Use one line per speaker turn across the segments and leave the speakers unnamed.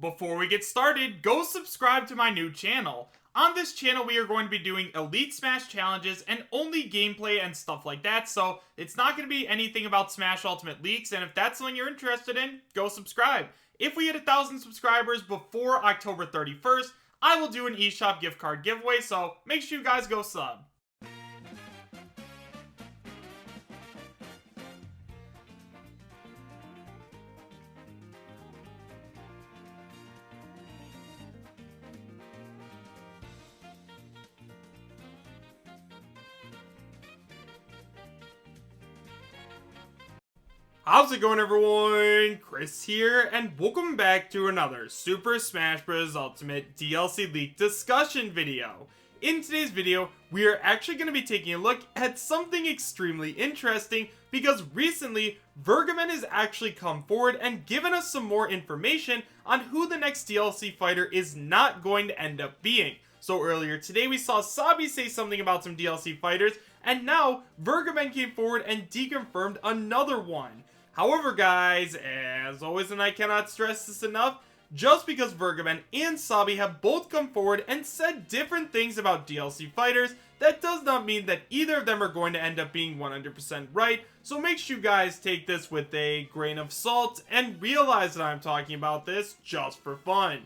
Before we get started, go subscribe to my new channel. On this channel, we are going to be doing Elite Smash challenges and only gameplay and stuff like that, so it's not going to be anything about Smash Ultimate leaks, and if that's something you're interested in, go subscribe. If we hit 1,000 subscribers before October 31st, I will do an eShop gift card giveaway, so make sure you guys go sub. How's it going, everyone? Chris here, and welcome back to another Super Smash Bros. Ultimate DLC leak discussion video. In today's video, we are actually going to be taking a look at something extremely interesting because recently, Vergeben has actually come forward and given us some more information on who the next DLC fighter is not going to end up being. So earlier today, we saw Sabi say something about some DLC fighters, and now Vergeben came forward and deconfirmed another one. However, guys, as always, and I cannot stress this enough, just because Vergeben and Sabi have both come forward and said different things about DLC fighters, that does not mean that either of them are going to end up being 100% right, so make sure you guys take this with a grain of salt and realize that I'm talking about this just for fun.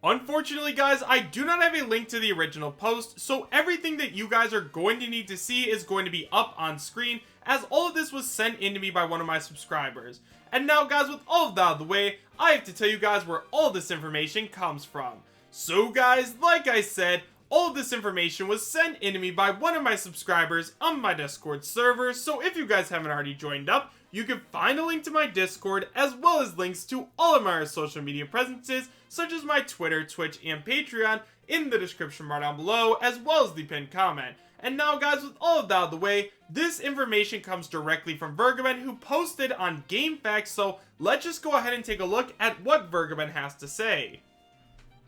Unfortunately, guys, I do not have a link to the original post, so everything that you guys are going to need to see is going to be up on screen, as all of this was sent in to me by one of my subscribers. And now, guys, with all of that out of the way, I have to tell you guys where all this information comes from. So, guys, like I said, all of this information was sent in to me by one of my subscribers on my Discord server, so if you guys haven't already joined up, you can find a link to my Discord, as well as links to all of my social media presences, such as my Twitter, Twitch, and Patreon, in the description bar down below, as well as the pinned comment. And now, guys, with all of that out of the way, this information comes directly from Vergeben, who posted on GameFAQs, so let's just go ahead and take a look at what Vergeben has to say.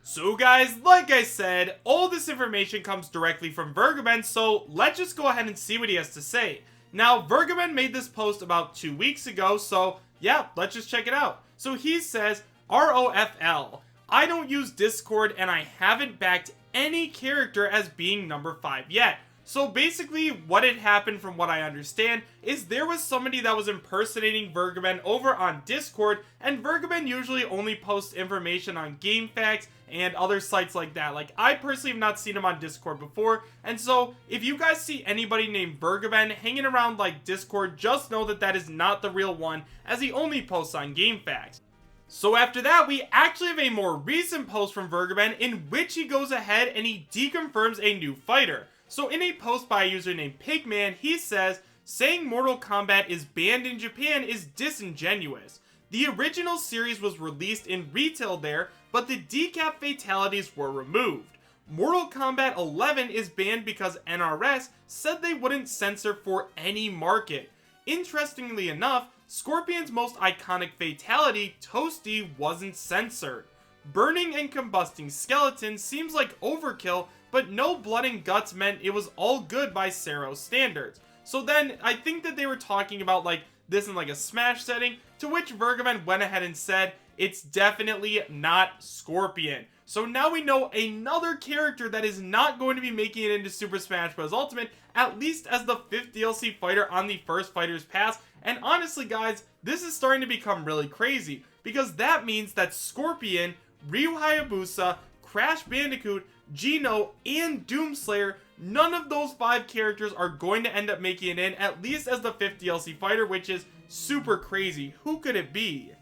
So, guys, like I said, all this information comes directly from Vergeben, so let's just go ahead and see what he has to say. Now, Vergeben made this post about 2 weeks ago, so yeah, let's just check it out. So he says, ROFL, I don't use Discord and I haven't backed any character as being number 5 yet. So basically, what had happened from what I understand is there was somebody that was impersonating Vergeben over on Discord, and Vergeben usually only posts information on GameFAQs and other sites like that. Like, I personally have not seen him on Discord before, and so if you guys see anybody named Vergeben hanging around like Discord, just know that that is not the real one, as he only posts on GameFAQs. So after that, we actually have a more recent post from Vergeben in which he goes ahead and he deconfirms a new fighter. So in a post by a user named Pigman, he says, saying Mortal Kombat is banned in Japan is disingenuous. The original series was released in retail there, but the decap fatalities were removed. Mortal Kombat 11 is banned because NRS said they wouldn't censor for any market. Interestingly enough, Scorpion's most iconic fatality, Toasty, wasn't censored. Burning and combusting skeletons seems like overkill, but no blood and guts meant it was all good by Sero's standards. So then, I think that they were talking about like this in like a Smash setting, to which Vergeben went ahead and said, it's definitely not Scorpion. So now we know another character that is not going to be making it into Super Smash Bros. Ultimate, at least as the 5th DLC fighter on the first Fighter's Pass. And honestly, guys, this is starting to become really crazy, because that means that Scorpion, Ryu Hayabusa, Crash Bandicoot, Geno, and Doomslayer, none of those 5 characters are going to end up making it in, at least as the 5th DLC fighter, which is super crazy. Who could it be?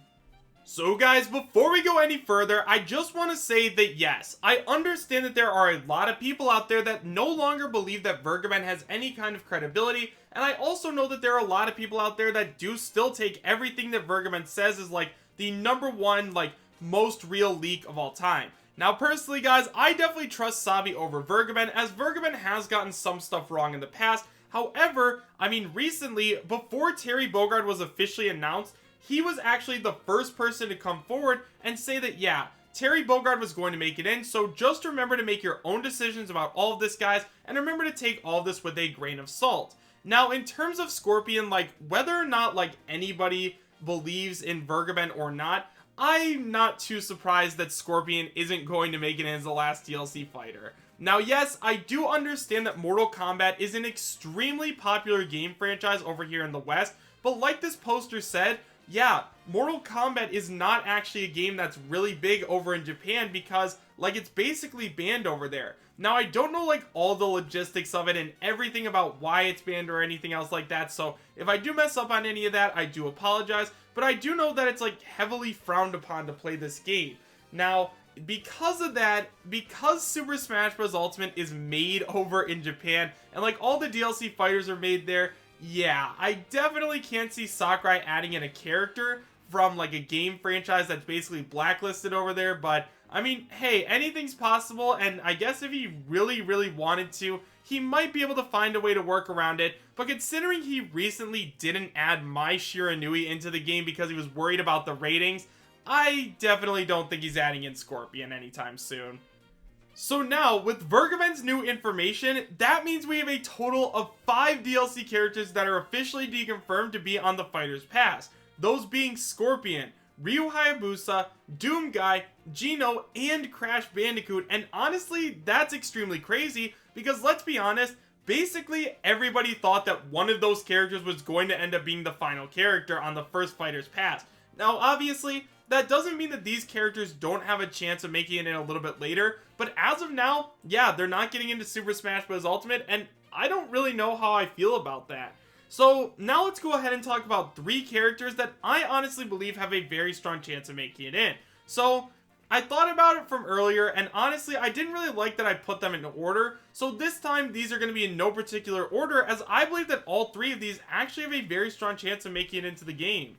So guys, before we go any further, I just want to say that yes, I understand that there are a lot of people out there that no longer believe that Vergeben has any kind of credibility, and I also know that there are a lot of people out there that do still take everything that Vergeben says as like the #1, like, most real leak of all time. Now, personally, guys, I definitely trust Sabi over Vergeben, as Vergeben has gotten some stuff wrong in the past. However, I mean, recently, before Terry Bogard was officially announced, he was actually the first person to come forward and say that, yeah, Terry Bogard was going to make it in, so just remember to make your own decisions about all of this, guys, and remember to take all of this with a grain of salt. Now, in terms of Scorpion, like, whether or not, like, anybody believes in Vergeben or not, I'm not too surprised that Scorpion isn't going to make it in as the last DLC fighter. Now, yes, I do understand that Mortal Kombat is an extremely popular game franchise over here in the West, but like this poster said, yeah, Mortal Kombat is not actually a game that's really big over in Japan because, like, it's basically banned over there. Now, I don't know, like, all the logistics of it and everything about why it's banned or anything else like that, so if I do mess up on any of that, I do apologize, but I do know that it's, like, heavily frowned upon to play this game. Now, because of that, because Super Smash Bros. Ultimate is made over in Japan, and, like, all the DLC fighters are made there, yeah, I definitely can't see Sakurai adding in a character from, like, a game franchise that's basically blacklisted over there, but I mean, hey, anything's possible, and I guess if he really wanted to, he might be able to find a way to work around it, but considering he recently didn't add Mai Shiranui into the game because he was worried about the ratings, I definitely don't think he's adding in Scorpion anytime soon. So now, with Vergeben's new information, that means we have a total of 5 DLC characters that are officially deconfirmed to be on the Fighter's Pass, those being Scorpion, Ryu Hayabusa, Doom Guy, Gino, and Crash Bandicoot, and honestly, that's extremely crazy, because let's be honest, basically everybody thought that one of those characters was going to end up being the final character on the first Fighter's Pass. Now, obviously, that doesn't mean that these characters don't have a chance of making it in a little bit later, but as of now, yeah, they're not getting into Super Smash Bros. Ultimate, and I don't really know how I feel about that. So now let's go ahead and talk about 3 characters that I honestly believe have a very strong chance of making it in. So I thought about it from earlier, and honestly, I didn't really like that I put them in order. So this time, these are going to be in no particular order, as I believe that all 3 of these actually have a very strong chance of making it into the game.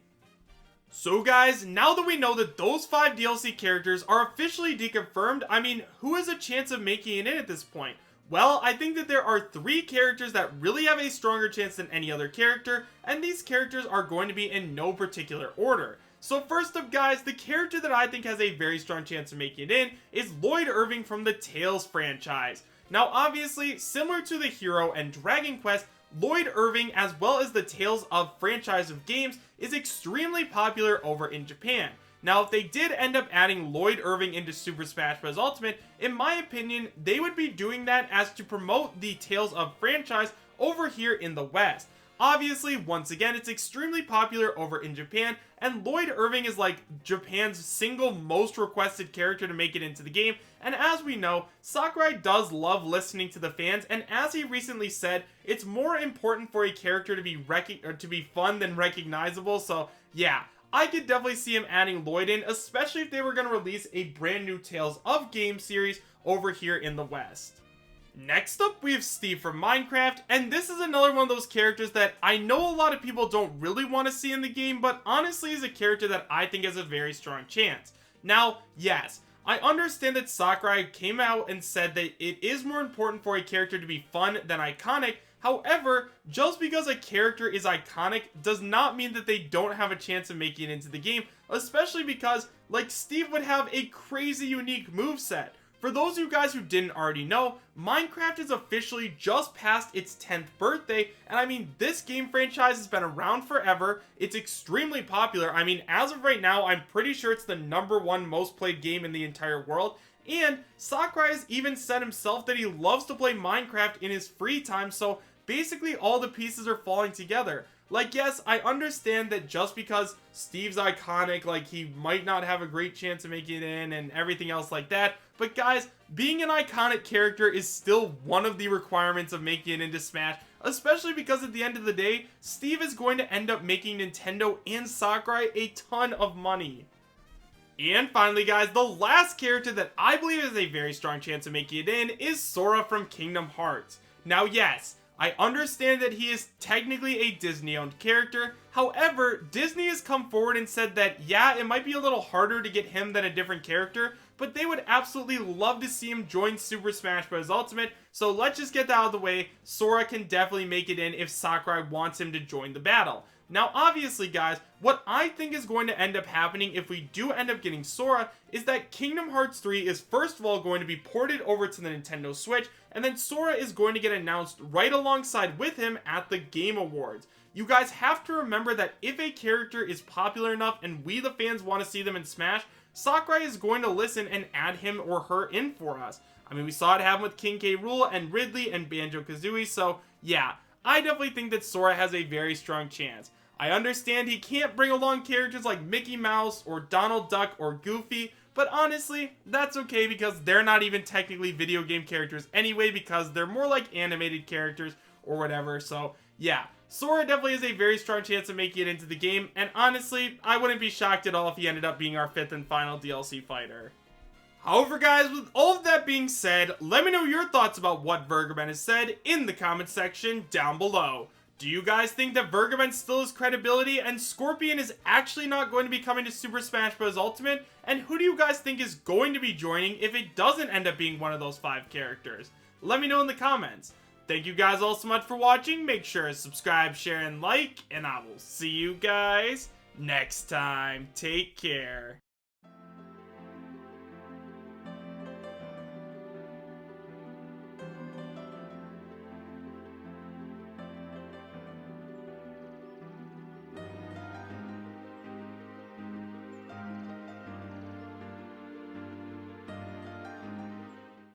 So guys, now that we know that those 5 DLC characters are officially deconfirmed, I mean, who has a chance of making it in at this point? Well, I think that there are 3 characters that really have a stronger chance than any other character, and these characters are going to be in no particular order. So first up guys, the character that I think has a very strong chance of making it in is Lloyd Irving from the Tales franchise. Now obviously, similar to the Hero and Dragon Quest, Lloyd Irving, as well as the Tales of franchise of games, is extremely popular over in Japan. Now, if they did end up adding Lloyd Irving into Super Smash Bros. Ultimate, in my opinion, they would be doing that as to promote the Tales of franchise over here in the West. Obviously, once again, it's extremely popular over in Japan, and Lloyd Irving is like Japan's single most requested character to make it into the game, and as we know, Sakurai does love listening to the fans, and as he recently said, it's more important for a character to be fun than recognizable, so yeah. I could definitely see him adding Lloyd in, especially if they were going to release a brand new Tales of game series over here in the West. Next up, we have Steve from Minecraft, and this is another one of those characters that I know a lot of people don't really want to see in the game, but honestly is a character that I think has a very strong chance. Now, yes, I understand that Sakurai came out and said that it is more important for a character to be fun than iconic. However, just because a character is iconic does not mean that they don't have a chance of making it into the game, especially because, like, Steve would have a crazy unique moveset. For those of you guys who didn't already know, Minecraft is officially just past its 10th birthday, and I mean, this game franchise has been around forever, it's extremely popular. I mean, as of right now, I'm pretty sure it's the #1 most played game in the entire world, and Sakurai has even said himself that he loves to play Minecraft in his free time, so basically all the pieces are falling together. Like, yes, I understand that just because Steve's iconic, like, he might not have a great chance of making it in and everything else like that, but guys, being an iconic character is still one of the requirements of making it into Smash, especially because at the end of the day, Steve is going to end up making Nintendo and Sakurai a ton of money. And finally guys, the last character that I believe has a very strong chance of making it in is Sora from Kingdom Hearts. Now yes, I understand that he is technically a Disney-owned character, however, Disney has come forward and said that yeah, it might be a little harder to get him than a different character, but they would absolutely love to see him join Super Smash Bros. Ultimate, so let's just get that out of the way. Sora can definitely make it in if Sakurai wants him to join the battle. Now obviously guys, what I think is going to end up happening if we do end up getting Sora is that Kingdom Hearts 3 is first of all going to be ported over to the Nintendo Switch, and then Sora is going to get announced right alongside with him at the Game Awards. You guys have to remember that if a character is popular enough and we the fans want to see them in Smash, Sakurai is going to listen and add him or her in for us. I mean, we saw it happen with King K. Rool and Ridley and Banjo-Kazooie, so yeah, I definitely think that Sora has a very strong chance. I understand he can't bring along characters like Mickey Mouse or Donald Duck or Goofy, but honestly, that's okay because they're not even technically video game characters anyway because they're more like animated characters or whatever, so yeah. Sora definitely has a very strong chance of making it into the game, and honestly, I wouldn't be shocked at all if he ended up being our 5th and final DLC fighter. However guys, with all of that being said, let me know your thoughts about what Vergeben has said in the comment section down below. Do you guys think that Vergeben still has credibility and Scorpion is actually not going to be coming to Super Smash Bros. Ultimate? And who do you guys think is going to be joining if it doesn't end up being one of those 5 characters? Let me know in the comments. Thank you guys all so much for watching. Make sure to subscribe, share, and like, and I will see you guys next time. Take care.